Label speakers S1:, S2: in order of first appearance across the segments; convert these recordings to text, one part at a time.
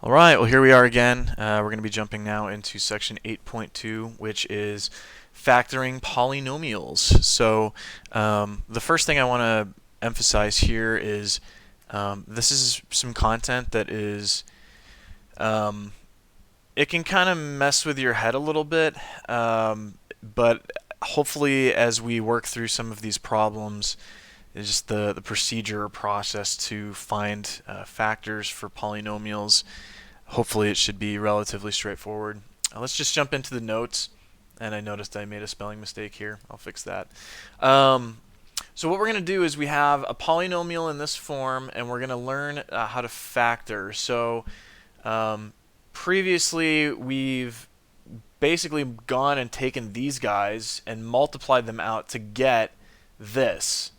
S1: All right, well, here we are again. We're going to be jumping now into section 8.2, which is factoring polynomials. So, the first thing I want to emphasize here is this is some content that is, um, it can kind of mess with your head a little bit, but hopefully, as we work through some of these problems, is just the procedure or process to find factors for polynomials. Hopefully it should be relatively straightforward. Let's just jump into the notes. And I noticed I made a spelling mistake here. I'll fix that. So what we're going to do is we have a polynomial in this form, and we're going to learn how to factor. So previously we've basically gone and taken these guys and multiplied them out to get this.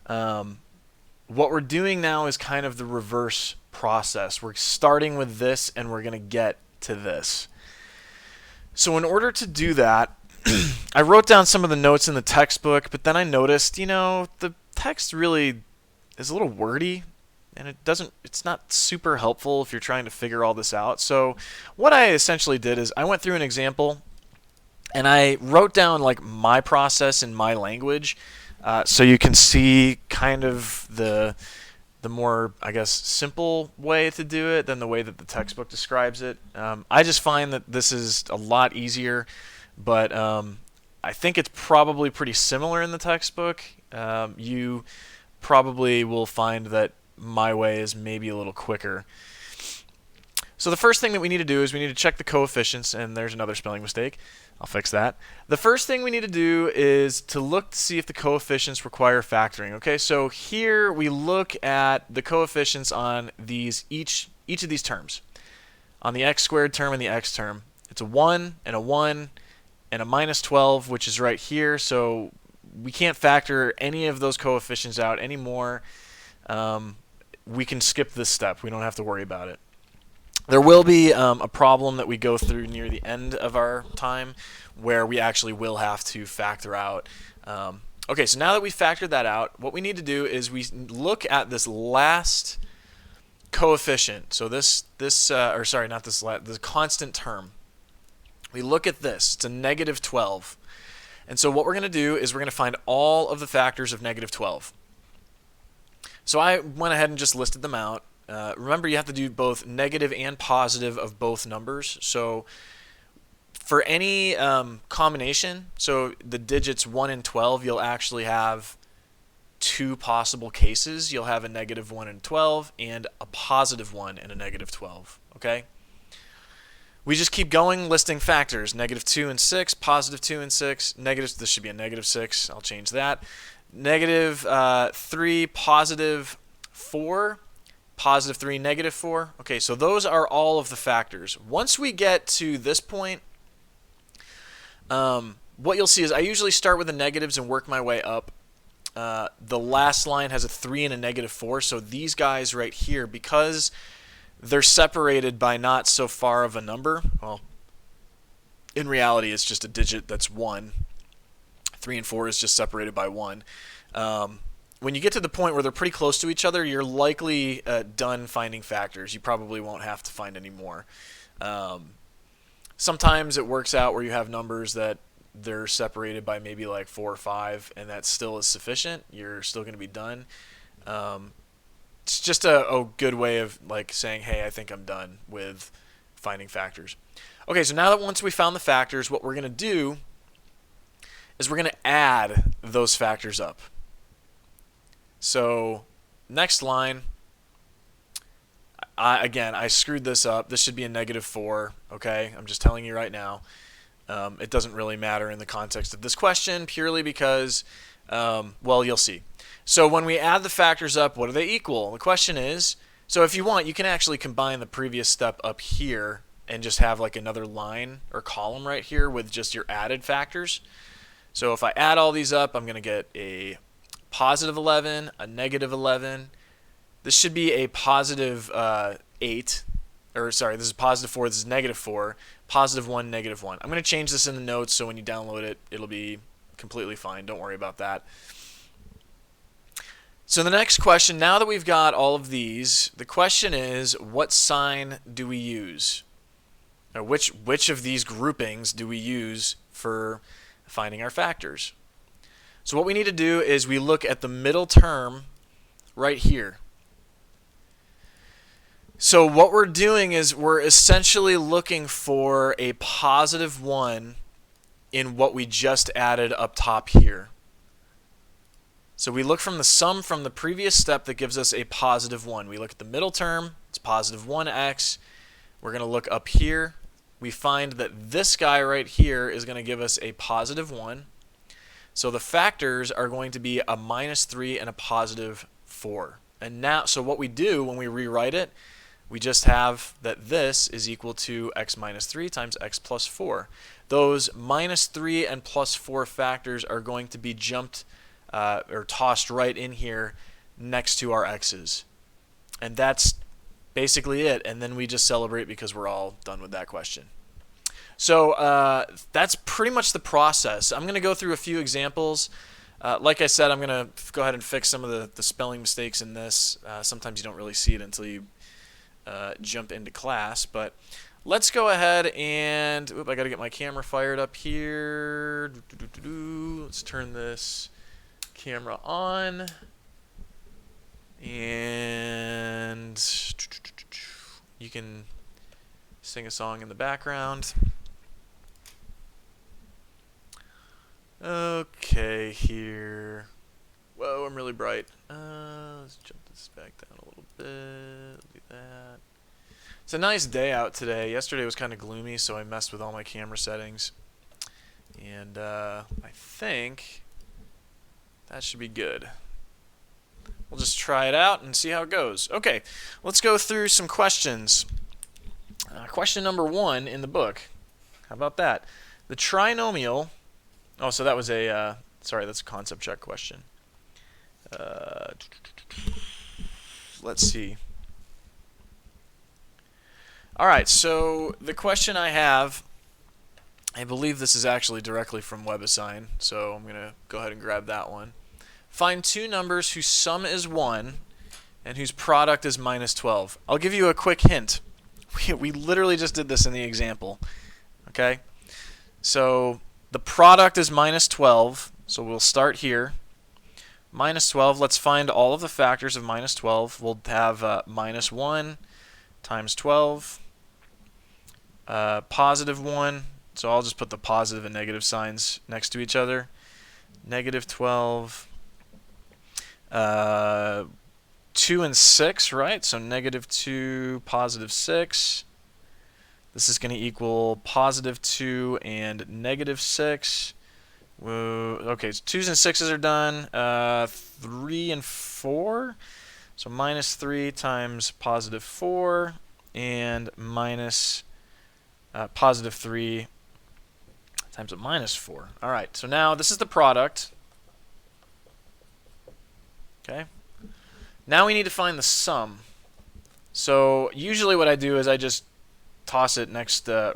S1: What we're doing now is kind of the reverse process. We're starting with this and we're going to get to this. So in order to do that, I wrote down some of the notes in the textbook, but then I noticed, the text really is a little wordy and it's not super helpful if you're trying to figure all this out. So what I essentially did is I went through an example and I wrote down like my process in my language, so you can see kind of the more, I guess, simple way to do it than the way that the textbook describes it. I just find that this is a lot easier, but I think it's probably pretty similar in the textbook. You probably will find that my way is maybe a little quicker. So the first thing that we need to do is we need to check the coefficients, and there's another spelling mistake. I'll fix that. The first thing we need to do is to look to see if the coefficients require factoring. Okay, so here we look at the coefficients on each of these terms. On the x squared term and the x term, it's a 1 and a 1 and a minus 12, which is right here. So we can't factor any of those coefficients out anymore. We can skip this step. We don't have to worry about it. There will be a problem that we go through near the end of our time where we actually will have to factor out. Okay, so now that we've factored that out, what we need to do is we look at this last coefficient. So this constant term. We look at this. It's a negative 12. And so what we're going to do is we're going to find all of the factors of negative 12. So I went ahead and just listed them out. Remember, you have to do both negative and positive of both numbers. So for any combination, so the digits 1 and 12, you'll actually have two possible cases. You'll have a negative 1 and 12 and a positive 1 and a negative 12. Okay? We just keep going listing factors. Negative 2 and 6, positive 2 and 6, this should be a negative 6. I'll change that. Negative 3, positive 4. Positive 3, negative 4. Okay, so those are all of the factors. Once we get to this point, what you'll see is I usually start with the negatives and work my way up. The last line has a 3 and a negative 4, so these guys right here, because they're separated by not so far of a number, well, in reality it's just a digit that's 1. 3 and 4 is just separated by 1. When you get to the point where they're pretty close to each other, you're likely done finding factors. You probably won't have to find any more. Sometimes it works out where you have numbers that they're separated by maybe like 4 or 5, and that still is sufficient. You're still going to be done. It's just a good way of like saying, hey, I think I'm done with finding factors. Okay, so now that once we found the factors, what we're going to do is we're going to add those factors up. So next line, I screwed this up. This should be a negative 4. Okay, I'm just telling you right now. It doesn't really matter in the context of this question, purely because, well, you'll see. So when we add the factors up, what do they equal? The question is, so if you want, you can actually combine the previous step up here and just have like another line or column right here with just your added factors. So if I add all these up, I'm going to get a positive 11, a negative 11. This should be a positive 8. Or sorry, this is positive 4, this is negative 4. Positive 1, negative 1. I'm going to change this in the notes so when you download it, it'll be completely fine. Don't worry about that. So the next question, now that we've got all of these, the question is, what sign do we use? Or which of these groupings do we use for finding our factors? So what we need to do is we look at the middle term right here. So what we're doing is we're essentially looking for a positive 1 in what we just added up top here. So we look from the sum from the previous step that gives us a positive 1. We look at the middle term, it's positive 1x. We're going to look up here. We find that this guy right here is going to give us a positive 1. So the factors are going to be a minus 3 and a positive 4. And now, so what we do when we rewrite it, we just have that this is equal to x minus 3 times x plus 4. Those minus 3 and plus 4 factors are going to be jumped or tossed right in here next to our x's. And that's basically it. And then we just celebrate because we're all done with that question. So that's pretty much the process. I'm going to go through a few examples. Like I said, I'm going to go ahead and fix some of the spelling mistakes in this. Sometimes you don't really see it until you jump into class. But let's go ahead and, I got to get my camera fired up here. Let's turn this camera on. And you can sing a song in the background. Okay, here. Whoa, I'm really bright. Let's jump this back down a little bit. Do that. It's a nice day out today. Yesterday was kind of gloomy, so I messed with all my camera settings. And I think that should be good. We'll just try it out and see how it goes. Okay, let's go through some questions. Question number 1 in the book. How about that? The trinomial. Oh, so that was a, sorry, that's a concept check question. Let's see. All right, so the question I have, I believe this is actually directly from WebAssign, so I'm going to go ahead and grab that one. Find two numbers whose sum is 1 and whose product is minus 12. I'll give you a quick hint. We literally just did this in the example. Okay? So the product is minus 12, so we'll start here. Minus 12, let's find all of the factors of minus 12. We'll have minus 1 times 12, positive 1. So I'll just put the positive and negative signs next to each other. Negative 12, 2 and 6, right? So negative 2, positive 6. This is going to equal positive 2 and negative 6. Whoa. Okay, so 2's and 6's are done. 3 and 4. So minus 3 times positive 4 and minus positive 3 times a minus 4. All right, so now this is the product. Okay. Now we need to find the sum. So usually what I do is I just toss it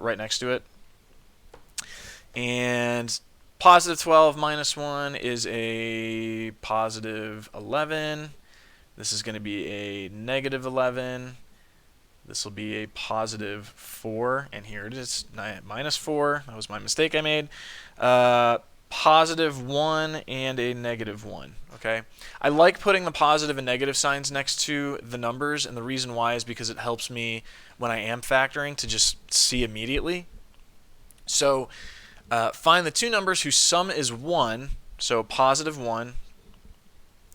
S1: right next to it. And positive 12 minus 1 is a positive 11. This is going to be a negative 11. This will be a positive 4. And here it is, minus 4. That was my mistake I made. Positive 1 and a negative 1. Okay. I like putting the positive and negative signs next to the numbers, and the reason why is because it helps me when I am factoring to just see immediately. So find the two numbers whose sum is 1, so positive 1,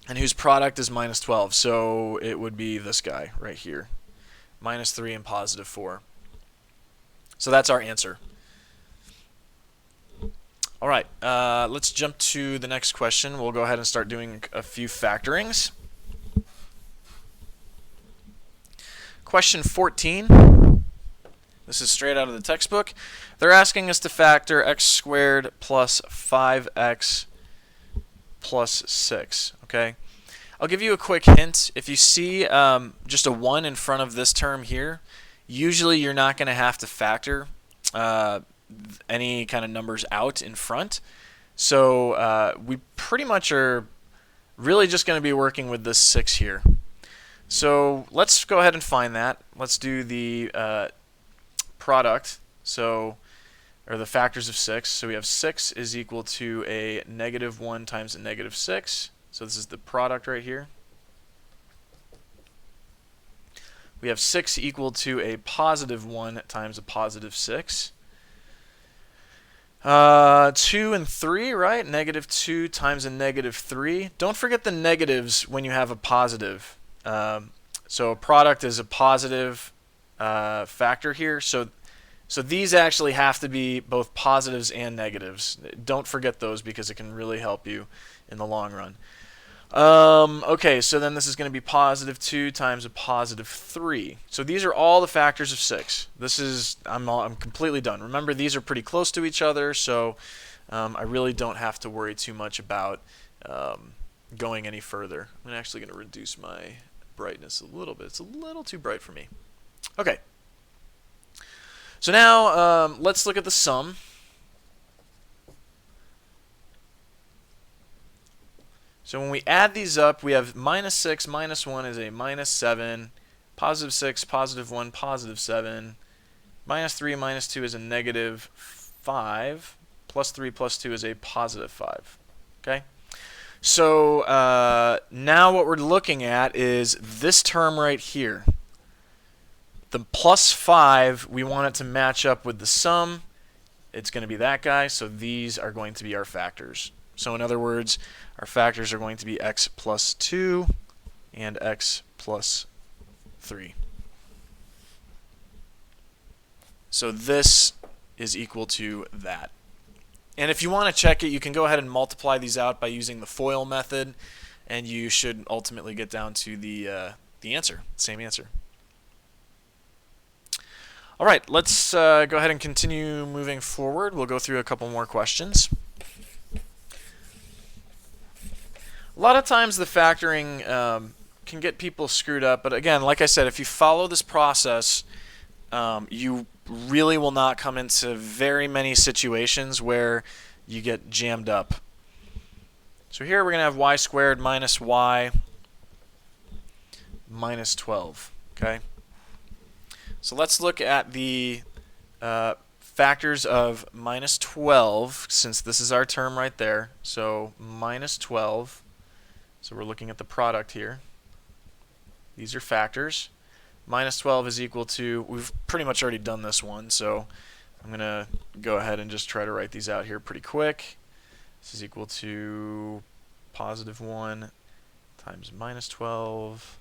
S1: and whose product is minus 12. So it would be this guy right here, minus 3 and positive 4. So that's our answer. All right, let's jump to the next question. We'll go ahead and start doing a few factorings. Question 14. This is straight out of the textbook. They're asking us to factor x squared plus 5x plus 6. Okay. I'll give you a quick hint. If you see just a 1 in front of this term here, usually you're not going to have to factor any kind of numbers out in front. So we pretty much are really just going to be working with this 6 here. So let's go ahead and find that. Let's do the product, or the factors of 6. So we have 6 is equal to a -1 times a -6. So this is the product right here. We have 6 equal to a +1 times a +6. 2 and 3, right? -2 times a -3. Don't forget the negatives when you have a positive. So a product is a positive factor here. So these actually have to be both positives and negatives. Don't forget those because it can really help you in the long run. Okay, so then this is going to be +2 times a +3. So these are all the factors of 6. I'm completely done. Remember, these are pretty close to each other, so I really don't have to worry too much about going any further. I'm actually going to reduce my brightness a little bit. It's a little too bright for me. Okay. So now let's look at the sum. So when we add these up, we have -6 minus 1 is a -7, +6, +1, +7, -3 minus 2 is a -5, +3 plus 2 is a +5. Okay? So now what we're looking at is this term right here. The +5, we want it to match up with the sum. It's going to be that guy, so these are going to be our factors. So in other words, our factors are going to be x plus 2 and x plus 3. So this is equal to that. And if you want to check it, you can go ahead and multiply these out by using the FOIL method, and you should ultimately get down to the answer, same answer. All right, let's go ahead and continue moving forward. We'll go through a couple more questions. A lot of times the factoring can get people screwed up, but again, like I said, if you follow this process, you really will not come into very many situations where you get jammed up. So here we're going to have y squared minus y minus 12. Okay. So let's look at the factors of minus 12, since this is our term right there. So minus 12. So we're looking at the product here. These are factors. Minus 12 is equal to, we've pretty much already done this one, so I'm going to go ahead and just try to write these out here pretty quick. This is equal to +1 times minus 12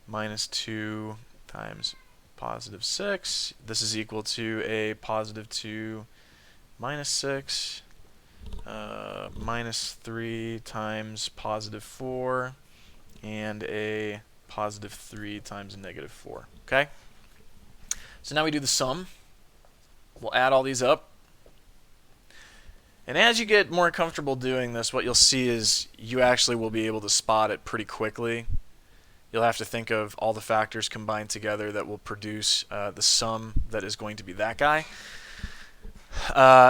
S1: minus 2 times +6. This is equal to a +2 minus 6 minus 3 times +4 and a +3 times a -4. Okay? So now we do the sum. We'll add all these up. And as you get more comfortable doing this, what you'll see is you actually will be able to spot it pretty quickly. You'll have to think of all the factors combined together that will produce the sum that is going to be that guy.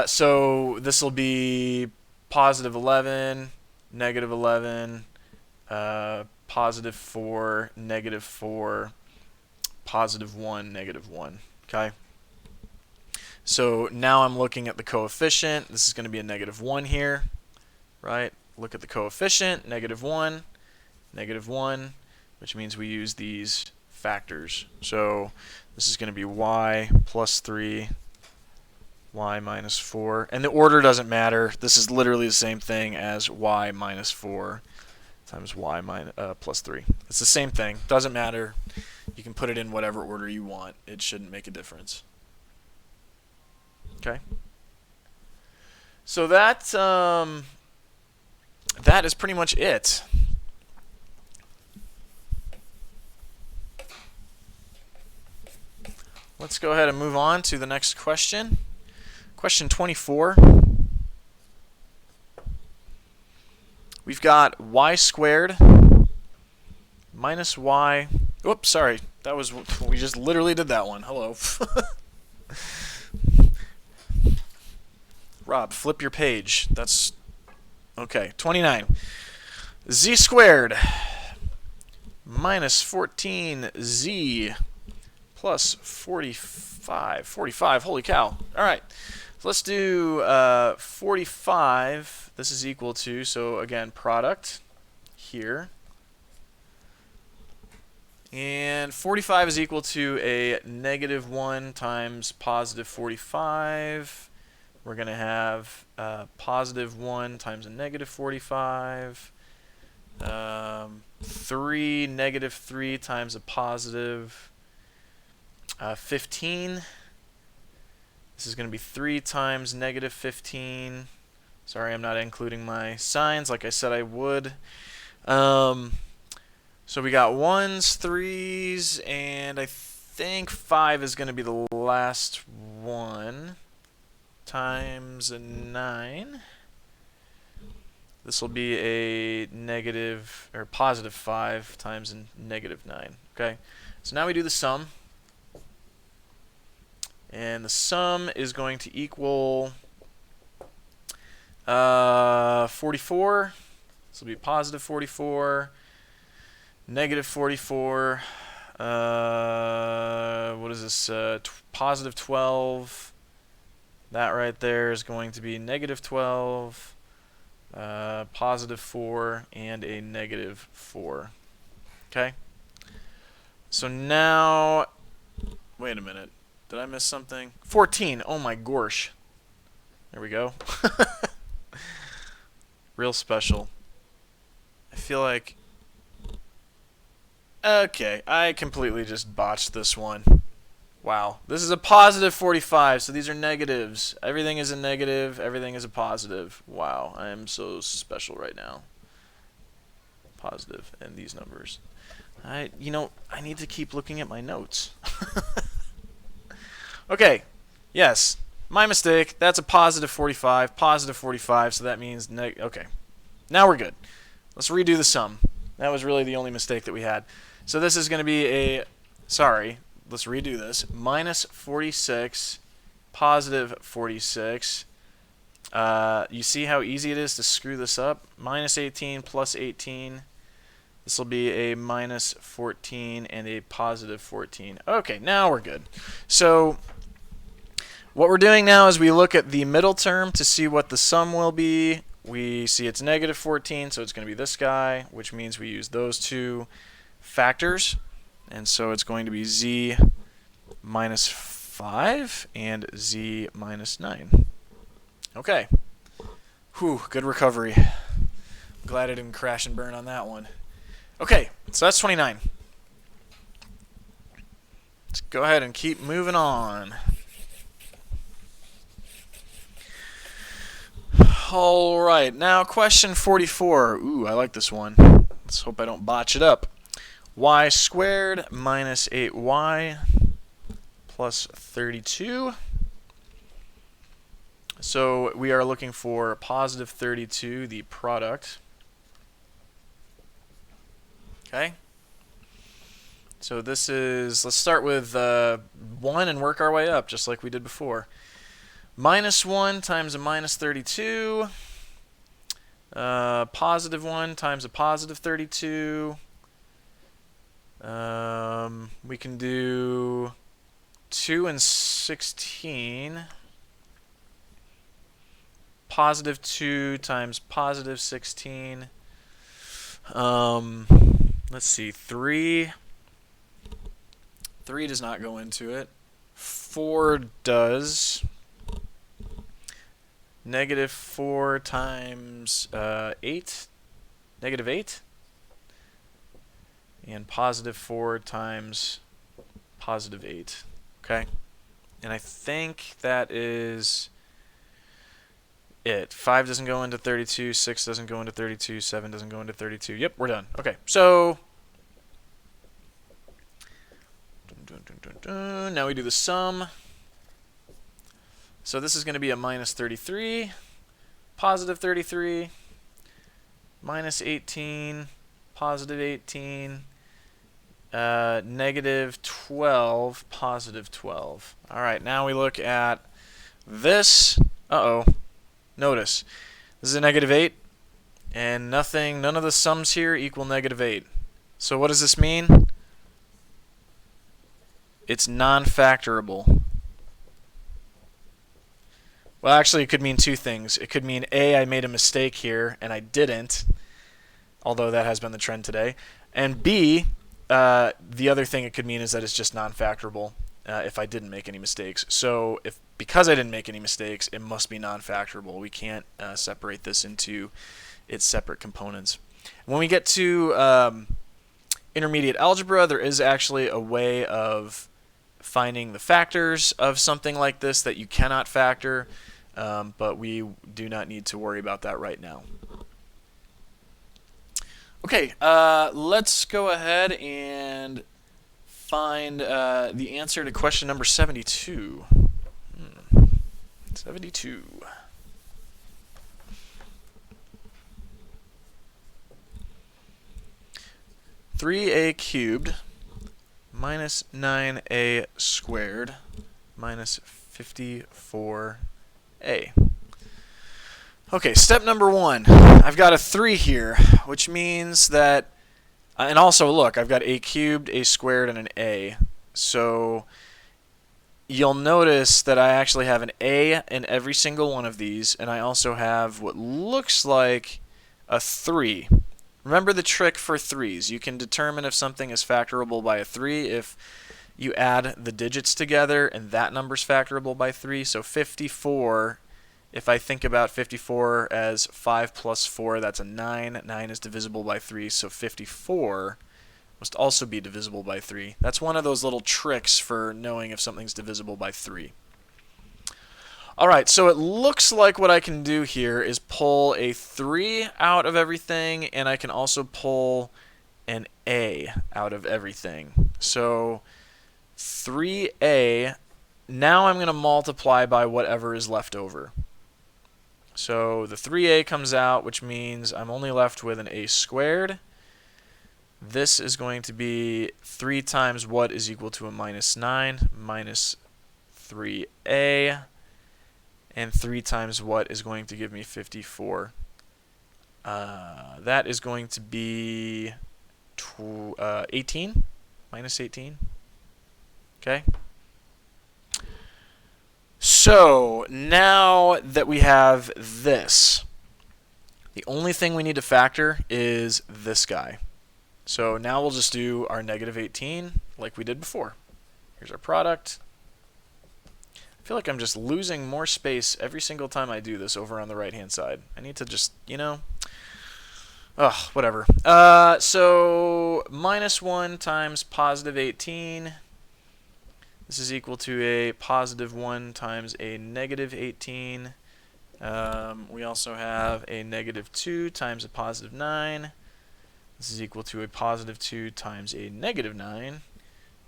S1: So this will be +11, -11, +4, -4, +1, -1. Okay. So now I'm looking at the coefficient. This is going to be a -1 here, right? Look at the coefficient, -1, -1, which means we use these factors. So this is going to be y plus 3, y minus 4. And the order doesn't matter. This is literally the same thing as y minus 4 times y plus 3. It's the same thing. Doesn't matter. You can put it in whatever order you want. It shouldn't make a difference. Okay. So that is pretty much it. Let's go ahead and move on to the next question. Question 24. We've got y squared minus y. Oops, sorry. That was, we just literally did that one. Hello. Rob, flip your page. That's okay. 29. Z squared minus 14z plus 45. 45, holy cow. All right, so let's do 45. This is equal to, so again, product here. And 45 is equal to a negative 1 times positive 45. We're going to have positive 1 times a negative 45. 3, negative 3 times a positive 15. This is going to be 3 times negative 15. Sorry, I'm not including my signs like I said I would. So we got 1s, 3s, and I think 5 is going to be the last one, times a 9. This will be a negative, or positive 5 times a negative 9. Okay, so now we do the sum. And the sum is going to equal 44. This will be positive 44. Negative 44, what is this, positive 12, that right there is going to be negative 12, positive 4, and a negative 4. Okay? So now, wait a minute, did I miss something? 14, oh my gosh. There we go. Real special. I feel like... Okay, I completely just botched this one. Wow. This is a positive 45, so these are negatives. Everything is a negative, everything is a positive. Wow, I am so special right now. Positive, and these numbers. You know, I need to keep looking at my notes. Okay, yes, my mistake. That's a positive 45, so that means okay. Now we're good. Let's redo the sum. That was really the only mistake that we had. So this is going to be a, sorry, let's redo this. Minus 46, positive 46. You see how easy it is to screw this up? Minus 18 plus 18. This will be a minus 14 and a positive 14. Okay, now we're good. So what we're doing now is we look at the middle term to see what the sum will be. We see it's negative 14, so it's going to be this guy, which means we use those two factors. And so it's going to be z minus 5 and z minus 9. Okay. Whew, good recovery. Glad I didn't crash and burn on that one. Okay, so that's 29. Let's go ahead and keep moving on. Alright, now question 44. Ooh, I like this one. Let's hope I don't botch it up. Y squared minus 8y plus 32. So we are looking for positive 32, the product. Okay. So this is, let's start with 1 and work our way up, just like we did before. Minus 1 times a minus 32. Positive 1 times a positive 32. We can do 2 and 16. Positive 2 times positive 16. Let's see, 3. 3 does not go into it. 4 does. Negative 4 times 8. Negative 8. And positive 4 times positive 8. Okay? And I think that is it. 5 doesn't go into 32, 6 doesn't go into 32, 7 doesn't go into 32. Yep, we're done. Okay, so now we do the sum. So this is going to be a minus 33, positive 33, minus 18, positive 18, negative 12, positive 12. All right, now we look at this. Uh-oh. Notice, this is a negative 8, And none of the sums here equal -8. So what does this mean? It's non-factorable. Well, actually, it could mean two things. It could mean A, I made a mistake here, and I didn't, although that has been the trend today. And B, the other thing it could mean is that it's just non-factorable if I didn't make any mistakes. So because I didn't make any mistakes, it must be non-factorable. We can't separate this into its separate components. When we get to intermediate algebra, there is actually a way of finding the factors of something like this that you cannot factor, but we do not need to worry about that right now. Okay, let's go ahead and find the answer to question number 72. 72. (3a³ minus 9a squared minus 54a). Okay, step number 1. I've got a 3 here, which means that, and also look, I've got a³, a squared, and an a. So you'll notice that I actually have an a in every single one of these, and I also have what looks like a 3. Remember the trick for 3's. You can determine if something is factorable by a 3 if you add the digits together and that number's factorable by 3. So 54, if I think about 54 as 5 plus 4, that's a 9. 9 is divisible by 3, so 54 must also be divisible by 3. That's one of those little tricks for knowing if something's divisible by 3. Alright, so it looks like what I can do here is pull a 3 out of everything, and I can also pull an a out of everything. So 3a, now I'm going to multiply by whatever is left over. So the 3a comes out, which means I'm only left with an a squared. This is going to be 3 times what is equal to a minus 9, minus 3a. And 3 times what is going to give me 54. That is going to be 18, minus 18. Okay. So now that we have this, the only thing we need to factor is this guy. So now we'll just do our -18 like we did before. Here's our product. I feel like I'm just losing more space every single time I do this over on the right-hand side. I need to just, whatever. So -1 times +18. This is equal to a +1 times a -18. We also have a -2 times a +9. This is equal to a +2 times a -9.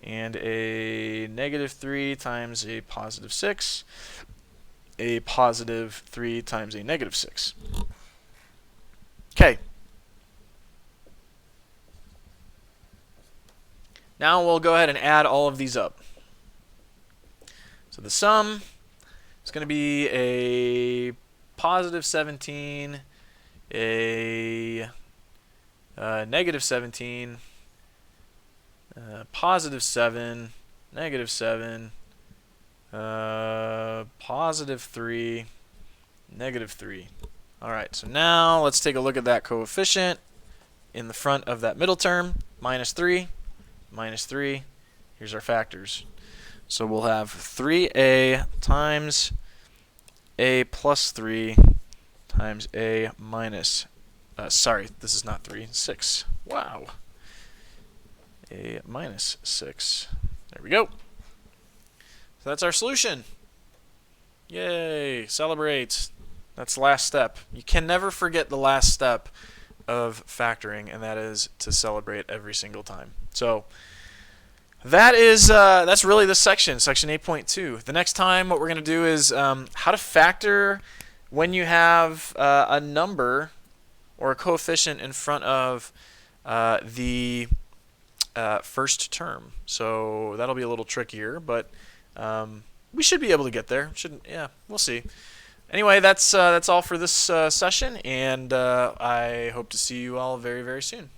S1: And a -3 times a +6, a +3 times a -6. Okay. Now we'll go ahead and add all of these up. So the sum is going to be a +17, a -17, +7, -7, +3, -3. Alright, so now let's take a look at that coefficient in the front of that middle term. -3, -3. Here's our factors. So we'll have 3a times a plus 3 times a minus, sorry, this is not 3, 6. Wow. A minus 6. There we go. So that's our solution. Yay, celebrate. That's the last step. You can never forget the last step of factoring, and that is to celebrate every single time. So that's really this section, section 8.2. The next time what we're going to do is how to factor when you have a number or a coefficient in front of the first term. So that'll be a little trickier, but we should be able to get there. Yeah, we'll see. Anyway, that's all for this session, and I hope to see you all very, very soon.